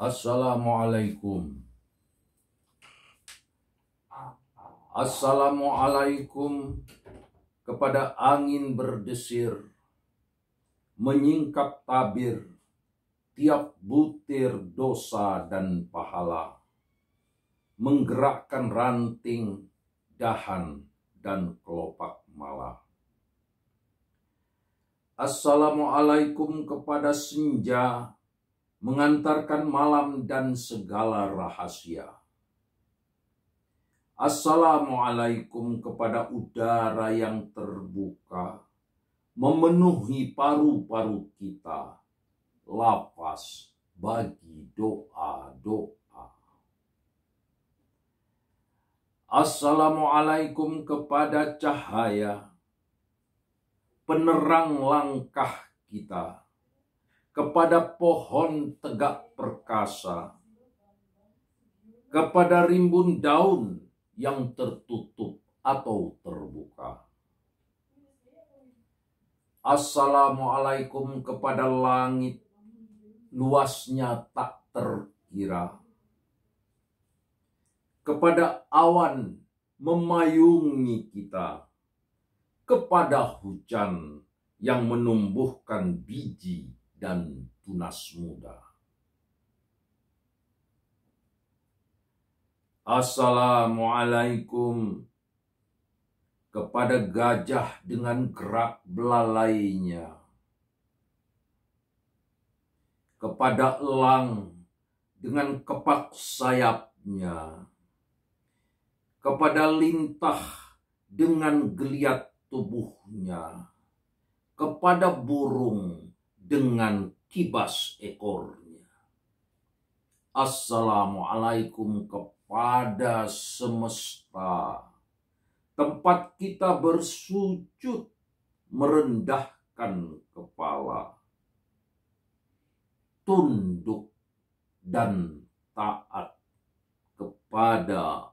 Assalamualaikum. Assalamualaikum kepada angin berdesir, menyingkap tabir tiap butir dosa dan pahala, menggerakkan ranting, dahan, dan kelopak malah. Assalamualaikum kepada senja, mengantarkan malam dan segala rahasia. Assalamualaikum kepada udara yang terbuka, memenuhi paru-paru kita, lapas bagi doa-doa. Assalamualaikum kepada cahaya, penerang langkah kita, kepada pohon tegak perkasa, kepada rimbun daun yang tertutup atau terbuka. Assalamualaikum kepada langit, luasnya tak terkira, kepada awan memayungi kita, kepada hujan yang menumbuhkan biji dan tunas muda. Assalamualaikum kepada gajah dengan gerak belalainya, kepada elang dengan kepak sayapnya, kepada lintah dengan geliat tubuhnya, kepada burung dengan kibas ekornya. Assalamualaikum kepada semesta, tempat kita bersujud merendahkan kepala, tunduk dan taat kepada